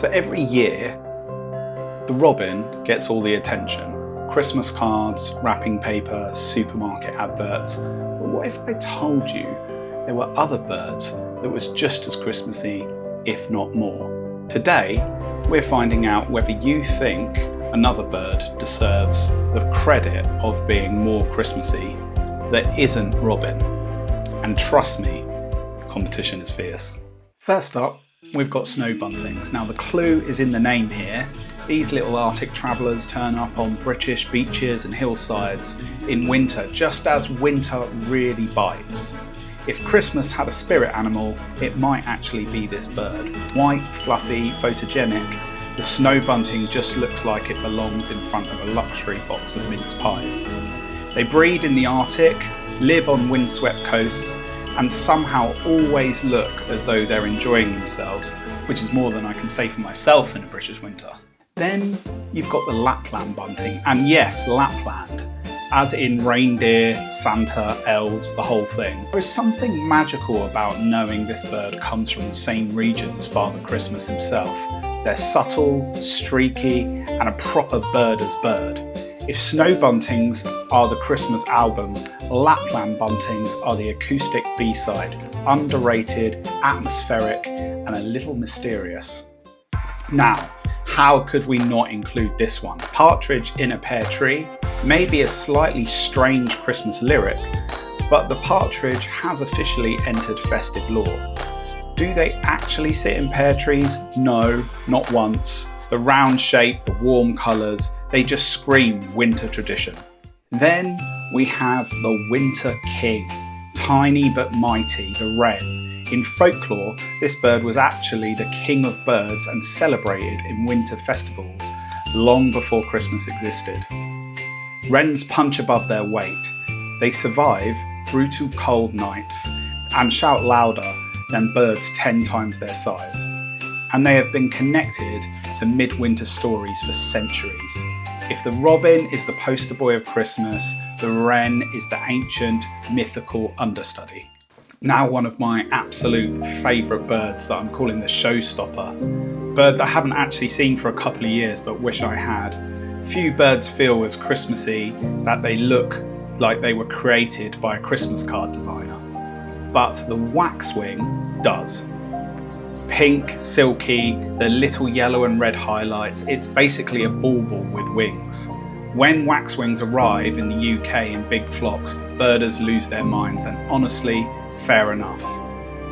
So every year, the robin gets all the attention. Christmas cards, wrapping paper, supermarket adverts. But what if I told you there were other birds that was just as Christmassy, if not more? Today, we're finding out whether you think another bird deserves the credit of being more Christmassy that isn't robin. And trust me, competition is fierce. First up, we've got snow buntings. Now the clue is in the name here. These little Arctic travellers turn up on British beaches and hillsides in winter, just as winter really bites. If Christmas had a spirit animal, it might actually be this bird. White, fluffy, photogenic, the snow bunting just looks like it belongs in front of a luxury box of mince pies. They breed in the Arctic, live on windswept coasts, and somehow always look as though they're enjoying themselves, which is more than I can say for myself in a British winter. Then you've got the Lapland bunting, and yes, Lapland, as in reindeer, Santa, elves, the whole thing. There is something magical about knowing this bird comes from the same region as Father Christmas himself. They're subtle, streaky, and a proper birder's bird. If snow buntings are the Christmas album, Lapland buntings are the acoustic B-side, underrated, atmospheric, and a little mysterious. Now, how could we not include this one? Partridge in a pear tree may be a slightly strange Christmas lyric, but the partridge has officially entered festive lore. Do they actually sit in pear trees? No, not once. The round shape, the warm colours, they just scream winter tradition. Then we have the winter king, tiny but mighty, the wren. In folklore, this bird was actually the king of birds and celebrated in winter festivals long before Christmas existed. Wrens punch above their weight. They survive through to cold nights and shout louder than birds 10 times their size. And they have been connected to midwinter stories for centuries. If the robin is the poster boy of Christmas, the wren is the ancient mythical understudy. Now one of my absolute favourite birds that I'm calling the showstopper. Bird that I haven't actually seen for a couple of years but wish I had. Few birds feel as Christmassy that they look like they were created by a Christmas card designer. But the waxwing does. Pink, silky, the little yellow and red highlights, it's basically a bauble with wings. When waxwings arrive in the UK in big flocks, birders lose their minds, and honestly, fair enough.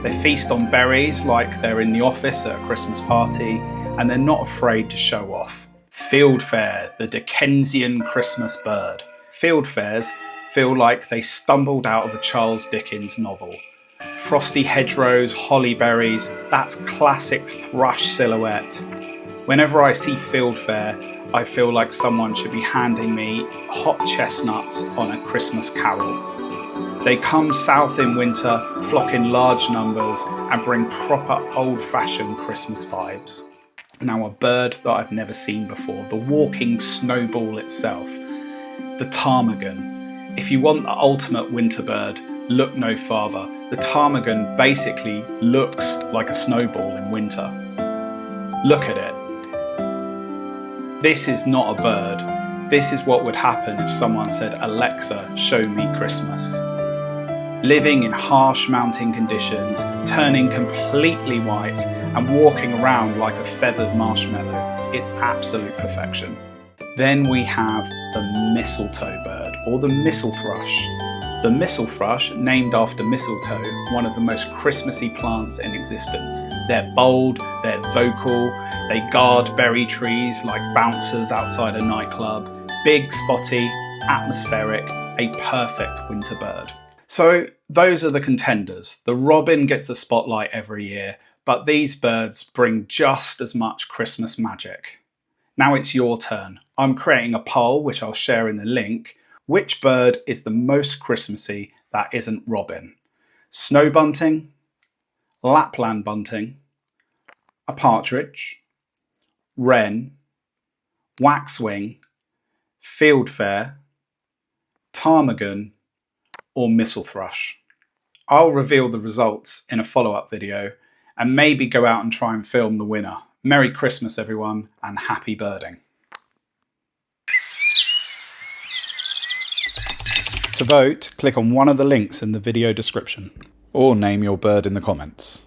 They feast on berries like they're in the office at a Christmas party, and they're not afraid to show off. Fieldfare, the Dickensian Christmas bird. Fieldfares feel like they stumbled out of a Charles Dickens novel. Frosty hedgerows, holly berries, that's classic thrush silhouette. Whenever I see Fieldfare, I feel like someone should be handing me hot chestnuts on a Christmas carol. They come south in winter, flock in large numbers, and bring proper old-fashioned Christmas vibes. Now a bird that I've never seen before, the walking snowball itself, the ptarmigan. If you want the ultimate winter bird, look no farther. The ptarmigan basically looks like a snowball in winter. Look at it. This is not a bird. This is what would happen if someone said, "Alexa, show me Christmas." Living in harsh mountain conditions, turning completely white and walking around like a feathered marshmallow. It's absolute perfection. Then we have the mistletoe bird, or the mistle thrush. The mistle thrush, named after mistletoe, one of the most Christmassy plants in existence. They're bold, they're vocal, they guard berry trees like bouncers outside a nightclub. Big, spotty, atmospheric, a perfect winter bird. So those are the contenders. The robin gets the spotlight every year, but these birds bring just as much Christmas magic. Now it's your turn. I'm creating a poll, which I'll share in the link. Which bird is the most Christmassy that isn't robin? Snow bunting, Lapland bunting, a partridge, wren, waxwing, fieldfare, ptarmigan, or mistle thrush. I'll reveal the results in a follow-up video and maybe go out and try and film the winner. Merry Christmas everyone, and happy birding. To vote, click on one of the links in the video description, or name your bird in the comments.